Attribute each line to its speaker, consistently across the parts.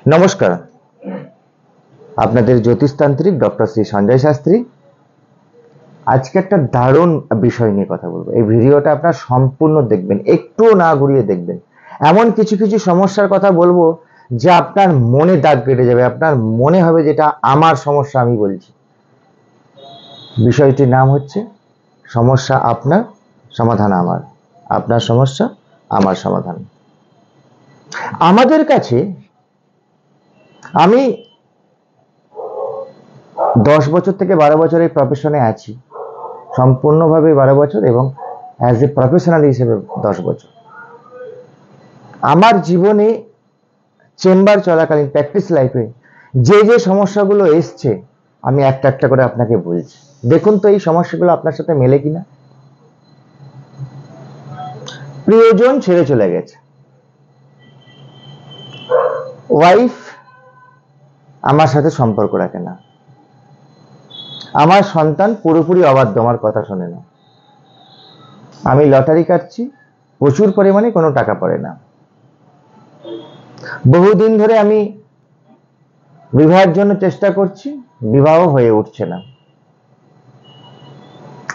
Speaker 1: নমস্কার, আপনাদের জ্যোতিষতান্ত্রিক ডক্টর শ্রী সঞ্জয় শাস্ত্রী। আজকে একটা দারুণ বিষয় নিয়ে কথা বলবো। এই ভিডিওটা আপনারা সম্পূর্ণ দেখবেন, একটুও না ঘুরিয়ে দেখবেন। এমন কিছু কিছু সমস্যার কথা বলবো যে আপনার মনে দাগ কেটে যাবে, আপনার মনে হবে যেটা আমার সমস্যা আমি বলছি। বিষয়টির নাম হচ্ছে সমস্যা আপনার, সমাধান আমার। আপনার সমস্যা, আমার সমাধান। আমাদের কাছে আমি 10 বছর থেকে 12 বছর এই প্রফেশনে আছি, সম্পূর্ণভাবে 12 বছর, এবং অ্যাজ এ প্রফেশনাল হিসেবে 10 বছর। আমার জীবনে চেম্বার চলাকালীন প্র্যাকটিস লাইফে যে যে সমস্যাগুলো এসছে আমি একটা একটা করে আপনাকে বলছি। দেখুন তো এই সমস্যাগুলো আপনার সাথে মেলে কিনা। প্রিয়জন ছেড়ে চলে গেছে, ওয়াইফ আমার সাথে সম্পর্ক রাখে না, আমার সন্তান পুরোপুরি অবাধ্য, আমার কথা শোনে না, আমি লটারি কাটছি, প্রচুর পরিমাণে কোনো টাকা পড়ে না, বহুদিন ধরে আমি বিবাহের জন্য চেষ্টা করছি, বিবাহ হয়ে উঠছে না,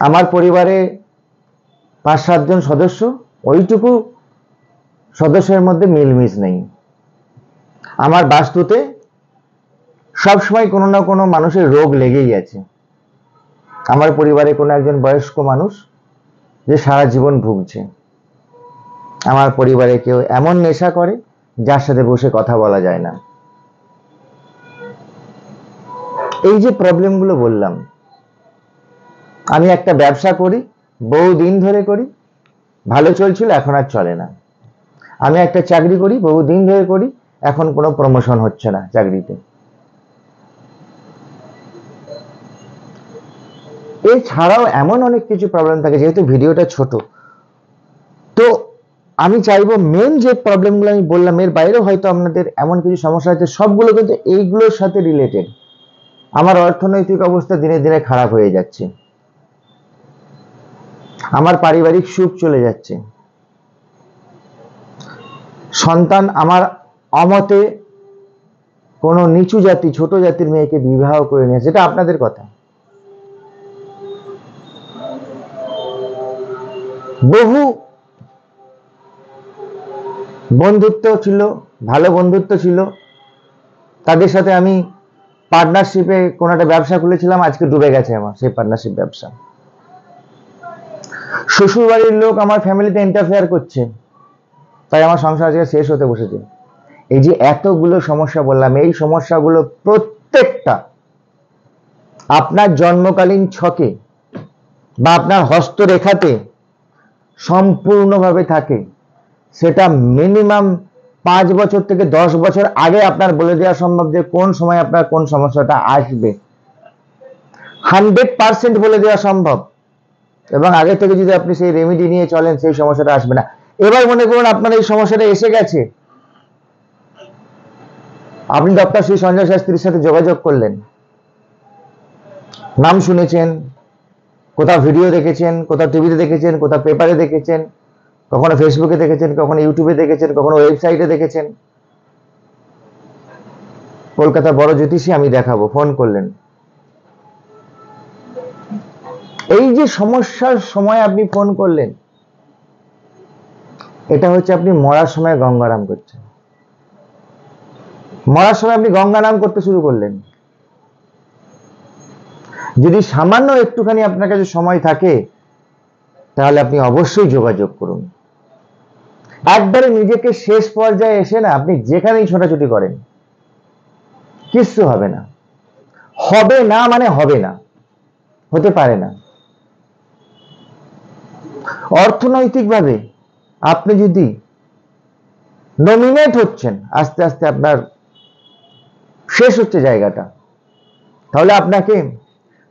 Speaker 1: আমার পরিবারে 5-7 জন সদস্য, ওইটুকু সদস্যের মধ্যে মিলমিশ নেই, আমার বাস্তুতে সবসময় কোনো না কোনো মানুষের রোগ লেগেই আছে, আমার পরিবারে কোনো একজন বয়স্ক মানুষ যে সারা জীবন ভুগছে, আমার পরিবারে কেউ এমন নেশা করে যার সাথে বসে কথা বলা যায় না। এই যে প্রবলেমগুলো বললাম, আমি একটা ব্যবসা করি, বহুদিন ধরে করি, ভালো চলছিল, এখন আর চলে না। আমি একটা চাকরি করি, বহুদিন ধরে করি, এখন কোনো প্রমোশন হচ্ছে না চাকরিতে। এছাড়াও এমন অনেক কিছু প্রবলেম থাকে, যেহেতু ভিডিওটা ছোট, তো আমি চাইবো মেন যে প্রবলেমগুলো আমি বললাম এর বাইরেও হয়তো আপনাদের এমন কিছু সমস্যা আছে, সবগুলো কিন্তু এইগুলোর সাথে রিলেটেড। আমার অর্থনৈতিক অবস্থা দিনে দিনে খারাপ হয়ে যাচ্ছে, আমার পারিবারিক সুখ চলে যাচ্ছে, সন্তান আমার অমতে কোনো নিচু জাতি, ছোট জাতির মেয়েকে বিবাহ করে নিয়েছে, যেটা আপনাদের কথা। বহু বন্ধুত্ব ছিল, ভালো বন্ধুত্ব ছিল, তাদের সাথে আমি পার্টনারশিপে কোনো একটা ব্যবসা খুলেছিলাম, আজকে ডুবে গেছে আমার সেই পার্টনারশিপ ব্যবসা। শ্বশুর বাড়ির লোক আমার ফ্যামিলিতে ইন্টারফেয়ার করছে, তাই আমার সংসার আজকে শেষ হতে বসেছে। এই যে এতগুলো সমস্যা বললাম, এই সমস্যাগুলো প্রত্যেকটা আপনার জন্মকালীন ছকে বা আপনার হস্তরেখাতে সম্পূর্ণভাবে থাকে। সেটা মিনিমাম 5 বছর থেকে 10 বছর আগে আপনার বলে দেওয়া সম্ভব যে কোন সময় আপনার কোন সমস্যাটা আসবে, 100% বলে দেওয়া সম্ভব। এবং আগে থেকে যদি আপনি সেই রেমেডি নিয়ে চলেন, সেই সমস্যাটা আসবে না। এবার মনে করুন আপনার এই সমস্যাটা এসে গেছে, আপনি ডক্টর শ্রী সঞ্জয় শাস্ত্রীর সাথে যোগাযোগ করলেন, নাম শুনেছেন, কোথাও ভিডিও দেখেছেন, কোথাও টিভিতে দেখেছেন, কোথাও পেপারে দেখেছেন, কখনো ফেসবুকে দেখেছেন, কখনো ইউটিউবে দেখেছেন, কখনো ওয়েবসাইটে দেখেছেন, কলকাতা বড় জ্যোতিষী আমি দেখাবো, ফোন করলেন। এই যে সমস্যার সময় আপনি ফোন করলেন, এটা হচ্ছে আপনি মরার সময় গঙ্গারাম করছেন। মরার সময় আপনি গঙ্গারাম করতে শুরু করলেন। যদি সামান্য একটুখানি আপনার কাছে সময় থাকে, তাহলে আপনি অবশ্যই যোগাযোগ করুন। একবারে নিজেকে শেষ পর্যায়ে এসে না আপনি যেখানেই ছোটাছুটি করেন, কিচ্ছু হবে না। হবে না মানে হবে না, হতে পারে না। অর্থনৈতিকভাবে আপনি যদি নমিনেট হচ্ছেন, আস্তে আস্তে আপনার শেষ হচ্ছে জায়গাটা, তাহলে আপনাকে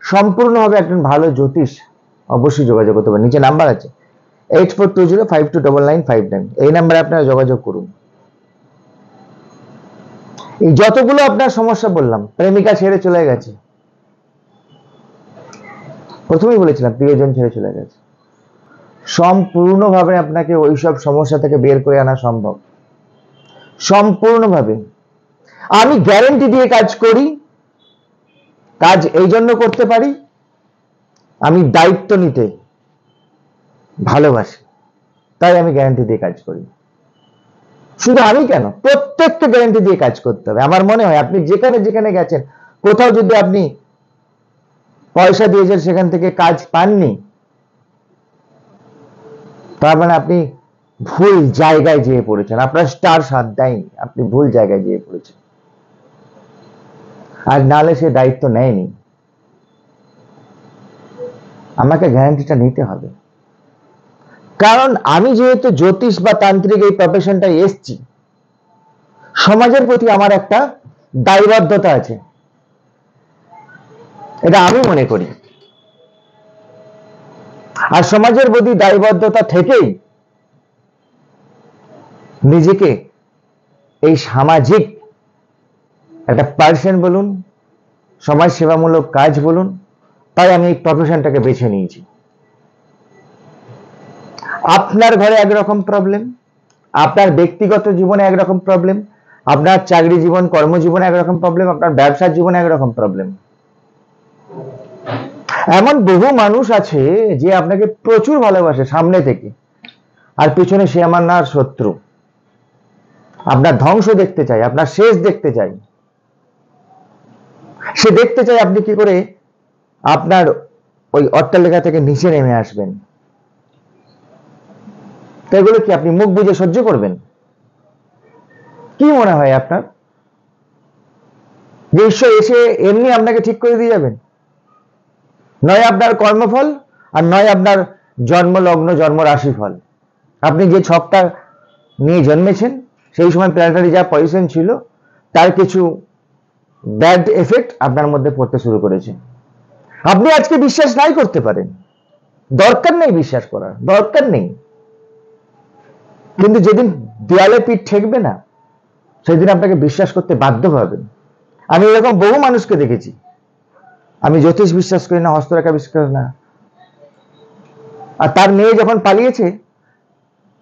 Speaker 1: সম্পূর্ণভাবে একজন ভালো জ্যোতিষ অবশ্যই যোগাযোগ করতে পারেন। নিচে নাম্বার আছে 8420529959, এই নাম্বারে আপনারা যোগাযোগ করুন। এই যতগুলো আপনার সমস্যা বললাম, প্রেমিকা ছেড়ে চলে গেছে, প্রথমেই বলেছিলাম প্রিয়জন ছেড়ে চলে গেছে, সম্পূর্ণভাবে আপনাকে ওইসব সমস্যা থেকে বের করে আনা সম্ভব, সম্পূর্ণভাবে। আমি গ্যারেন্টি দিয়ে কাজ করি, কাজ এই জন্য করতে পারি, আমি দায়িত্ব নিতে ভালোবাসি, তাই আমি গ্যারেন্টি দিয়ে কাজ করি। শুধু আমি কেন, প্রত্যেকটা গ্যারেন্টি দিয়ে কাজ করতে হবে। আমার মনে হয় আপনি যেখানে যেখানে গেছেন, কোথাও যদি আপনি পয়সা দিয়েছেন সেখান থেকে কাজ পাননি, তার মানে আপনি ভুল জায়গায় যেয়ে পড়েছেন, আপনার স্টার সাথ দেয়নি, আপনি ভুল জায়গায় যেয়ে পড়েছেন। আর নালে সে দায়িত্ব নেয়নি। আমাকে গ্যারান্টিটা নিতে হবে, কারণ আমি যেহেতু জ্যোতিষ বা তান্ত্রিক এই প্রফেশনটা এসছি, সমাজের প্রতি আমার একটা দায়বদ্ধতা আছে, এটা আমি মনে করি। আর সমাজের প্রতি দায়বদ্ধতা থেকেই নিজেকে এই সামাজিক একটা পার্সন বলুন, সমাজ সেবামূলক কাজ বলুন, তাই আমি এই প্রফেশনটাকে বেছে নিয়েছি। আপনার ঘরে একরকম প্রবলেম, আপনার ব্যক্তিগত জীবনে একরকম প্রবলেম, আপনার চাকরি জীবন কর্মজীবনে একরকম প্রবলেম, আপনার ব্যবসার জীবনে একরকম প্রবলেম। এমন বহু মানুষ আছে যে আপনাকে প্রচুর ভালোবাসে সামনে থেকে, আর পিছনে সে আমার না শত্রু, আপনার ধ্বংস দেখতে চাই, আপনার শেষ দেখতে চাই। সে দেখতে চাই আপনি কি করে আপনার ওই অট্টালিকা থেকে নিচে নেমে আসবেন। তো এগুলো কি আপনি মুখ বুজে সহ্য করবেন? কি মনে হয় আপনার যে ঈশ্বর এসে এমনি আপনাকে ঠিক করে দিয়ে যাবেন? নয় আপনার কর্মফল, আর নয় আপনার জন্মলগ্ন জন্ম রাশিফল। আপনি যে ছকটা নিয়ে জন্মেছেন সেই সময় প্ল্যানেটারি যা পজিশন ছিল তার কিছু ব্যাড এফেক্ট আপনার মধ্যে পড়তে শুরু করেছে। আপনি আজকে বিশ্বাস নাই করতে পারেন, দরকার নেই বিশ্বাস করার, দরকার নেই। কিন্তু যেদিন দেয়ালে পিঠ ঠেকবে না, সেদিন আপনাকে বিশ্বাস করতে বাধ্য হবেন। আমি এরকম বহু মানুষকে দেখেছি। আমি জ্যোতিষ বিশ্বাস করি না, হস্তরেখা বিশ্বাস করি না, আর তার মেয়ে যখন পালিয়েছে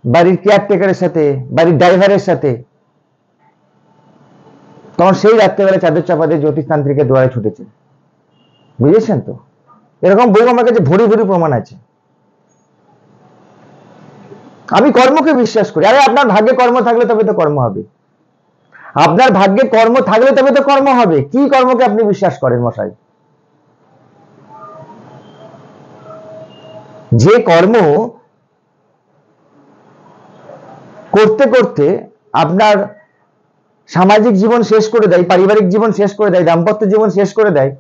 Speaker 1: বাড়ির কেয়ারটেকারের সাথে, বাড়ির ড্রাইভারের সাথে, তখন সেই রাত্রেবেলা চাদর চাপা দিয়ে জ্যোতিষতান্ত্রিকের দুয়ারে ছুটেছে। বুঝেছেন তো? এরকম বহু আমার কাছে ভরি ভরি প্রমাণ আছে। আমি কর্মকে বিশ্বাস করি। আরে আপনার ভাগ্যে কর্ম থাকলে তবে তো কর্ম হবে, আপনার ভাগ্যে কর্ম থাকলে তবে তো কর্ম হবে। কি কর্মকে আপনি বিশ্বাস করেন মশাই? যে কর্ম করতে করতে আপনার সামাজিক জীবন শেষ করে দেয়, পারিবারিক জীবন শেষ করে দেয়, দাম্পত্য জীবন শেষ করে দেয়,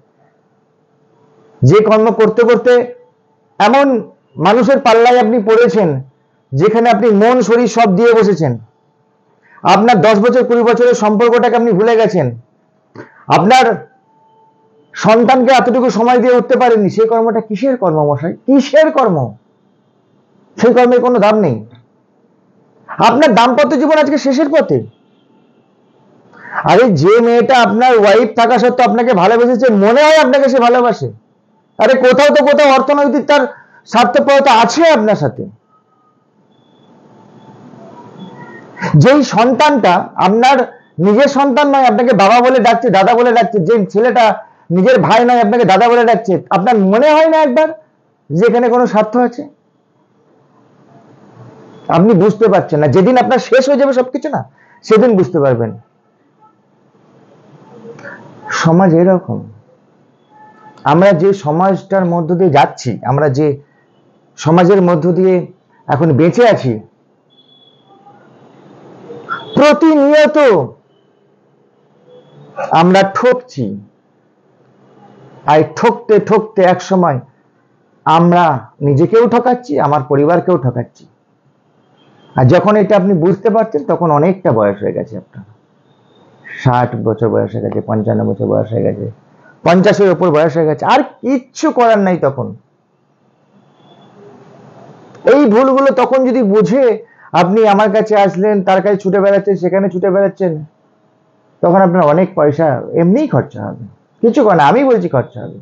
Speaker 1: যে কর্ম করতে করতে এমন মানুষের পাল্লায় আপনি পড়েছেন যেখানে আপনি মন শরীর সব দিয়ে বসেছেন, আপনার 10 বছর 20 বছরের সম্পর্কটাকে আপনি ভুলে গেছেন, আপনার সন্তানকে এতটুকু সময় দিয়ে উঠতে পারেননি, সেই কর্মটা কিসের কর্ম মশাই? কিসের কর্ম? সেই কর্মের কোনো দাম নেই। আপনার দাম্পত্য জীবন আজকে শেষের পথে। আরে যে মেয়েটা আপনার ওয়াইফ থাকা সত্ত্বেও আপনাকে ভালোবেসেছে, মনে হয় আপনাকে সে ভালোবাসে, আরে কোথাও তো কোথাও অর্থনৈতিক তার স্বার্থপরতা আছে আপনার সাথে। যেই সন্তানটা আপনার নিজের সন্তান নয়, আপনাকে বাবা বলে ডাকছে, দাদা বলে ডাকছে, যে ছেলেটা নিজের ভাই নয়, আপনাকে দাদা বলে ডাকছে, আপনার মনে হয় না একবার যেখানে কোনো স্বার্থ আছে? আপনি বুঝতে পারছেন না। যেদিন আপনার শেষ হয়ে যাবে সবকিছু না, সেদিন বুঝতে পারবেন। সমাজ এরকম। আমরা যে সমাজটার মধ্য দিয়ে যাচ্ছি, আমরা যে সমাজের মধ্য দিয়ে এখন বেঁচে আছি, প্রতিনিয়ত আমরা ঠকছি। আর ঠকতে ঠকতে এক সময় আমরা নিজেকেও ঠকাচ্ছি, আমার পরিবারকেও ঠকাচ্ছি। আর যখন এটা আপনি বুঝতে পারছেন তখন অনেকটা বয়স হয়ে গেছে, আপনার 60 বছর বয়স হয়ে গেছে, 55 বছর বয়স হয়ে গেছে, 50-এর উপর বয়স হয়ে গেছে, আর কিচ্ছু করার নাই। তখন এই ভুলগুলো তখন যদি বুঝে আপনি আমার কাছে আসলেন, তার কাছে ছুটে বেড়াচ্ছেন, সেখানে ছুটে বেড়াচ্ছেন, তখন আপনার অনেক পয়সা এমনিই খরচা হবে। কিছু করে না, আমি বলছি খরচা হবে।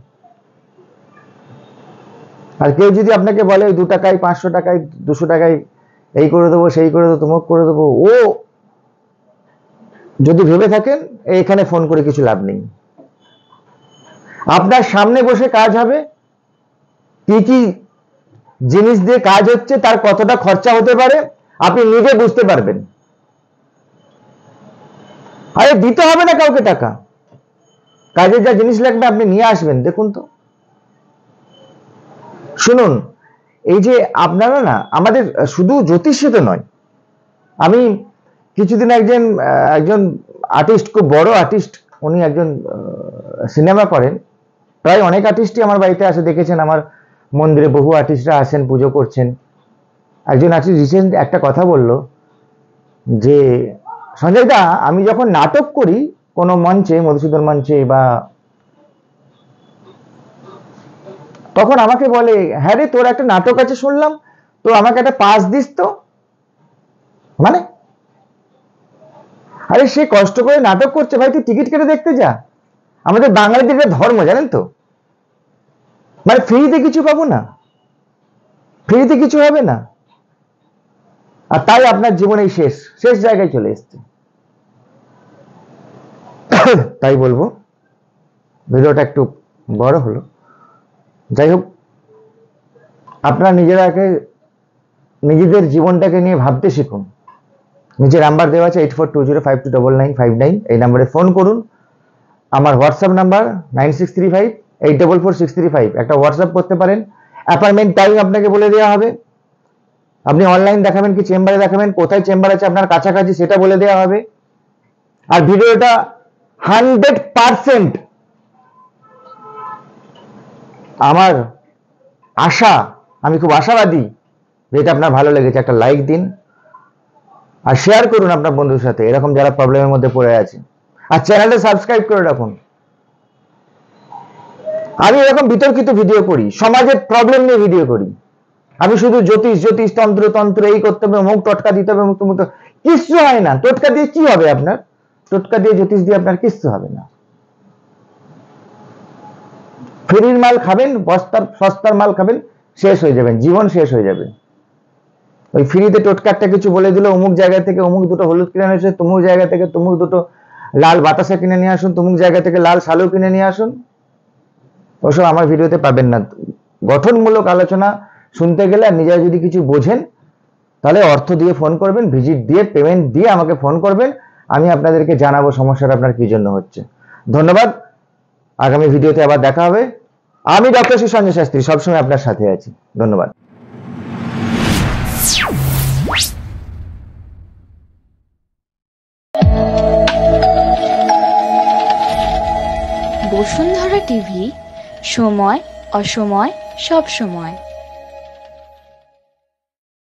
Speaker 1: আর কেউ যদি আপনাকে বলে 2 টাকায় 500 টাকায় 200 টাকায় এই করে দেবো, সেই করে দেবো, তুমুক করে দেবো, ও যদি ভেবে থাকেন এখানে ফোন করে কিছু লাভ নেই। আপনার সামনে বসে কাজ হবে, কি কি জিনিস দিয়ে কাজ হচ্ছে, তার কতটা খরচা হতে পারে আপনি নিজে বুঝতে পারবেন। আরে দিতে হবে না কাউকে টাকা, কাজের যা জিনিস লাগবে আপনি নিয়ে আসবেন। দেখুন তো, শুনুন, এই যে আপনারা না, আমাদের শুধু জ্যোতিষী তো নয়, আমি কিছুদিন একজন আর্টিস্ট, খুব বড় আর্টিস্ট, উনি একজন সিনেমা করেন, প্রায় অনেক আর্টিস্টই আমার বাড়িতে আসে, দেখেছেন আমার মন্দিরে বহু আর্টিস্টরা আসেন, পুজো করছেন। একজন আর্টিস্ট রিসেন্ট একটা কথা বলল যে সঞ্জয় দা, আমি যখন নাটক করি কোনো মঞ্চে, মধুসূদন মঞ্চে বা, তখন আমাকে বলে, হ্যাঁ রে তোর একটা নাটক আছে শুনলাম, তো আমাকে একটা পাস দিস তো। মানে আরে সে কষ্ট করে নাটক করছে ভাই, তুই টিকিট কেটে দেখতে যা। আমাদের বাঙালিদের একটা ধর্ম জানেন তো, মানে ফ্রিতে কিছু পাবো না, ফ্রিতে কিছু হবে না। আর তাই আপনার জীবনে শেষ শেষ জায়গায় চলে এসছে। তাই বলবো, ভিডিওটা একটু বড় হলো, যাই হোক, আপনারা নিজেদের জীবনটাকে নিয়ে ভাবতে শিখুন। নিচে নাম্বার দেওয়া আছে 8420529959, এই নাম্বারে ফোন করুন। আমার হোয়াটসঅ্যাপ নাম্বার 9635844635, একটা হোয়াটসঅ্যাপ করতে পারেন। অ্যাপয়েন্টমেন্ট টাইম আপনাকে বলে দেওয়া হবে, আপনি অনলাইন দেখাবেন কি চেম্বারে দেখাবেন, কোথায় চেম্বার আছে আপনার কাছাকাছি সেটা বলে দেওয়া হবে। আর ভিডিওটা 100% আমার আশা, আমি খুব আশাবাদী যেটা আপনার ভালো লেগেছে, একটা লাইক দিন আর শেয়ার করুন আপনার বন্ধুর সাথে, এরকম যারা প্রবলেমের মধ্যে পড়ে আছে। আর চ্যানেলটা সাবস্ক্রাইব করে রাখুন। আমি এরকম বিতর্কিত ভিডিও করি, সমাজের প্রবলেম নিয়ে ভিডিও করি। আমি শুধু জ্যোতিষ তন্ত্র এই করতে হবে, মুখ টটকা দিতে হবে, মুখ কিচ্ছু হয় না। টোটকা দিয়ে কি হবে আপনার? টোটকা দিয়ে, জ্যোতিষ দিয়ে আপনার কিচ্ছু হবে না। ফ্রির মাল খাবেন, সস্তার মাল খাবেন, শেষ হয়ে যাবেন, জীবন শেষ হয়ে যাবে। ওই ফ্রিতে টোটকারটা কিছু বলে দিল, অমুক জায়গা থেকে অমুক দুটো হলুদ কিনে নিয়ে আসুন, তমুক জায়গা থেকে তমুক দুটো লাল বাতাসা কিনে নিয়ে আসুন, তমুক জায়গা থেকে লাল শালু কিনে নিয়ে আসুন, ওসব আমার ভিডিওতে পাবেন না। গঠনমূলক আলোচনা শুনতে গেলে আর নিজেরা যদি কিছু বোঝেন, তাহলে অর্থ দিয়ে ফোন করবেন, ভিজিট দিয়ে, পেমেন্ট দিয়ে আমাকে ফোন করবেন, আমি আপনাদেরকে জানাবো সমস্যাটা আপনার কি জন্য হচ্ছে। ধন্যবাদ, আগামী ভিডিওতে আবার দেখা হবে। আমি ডক্টর শ্রী সঞ্জয় শাস্ত্রী, সবসময় আপনার সাথে আছি। ধন্যবাদ।
Speaker 2: বসুন্ধরা টিভি, সময় অসময় সব সময়।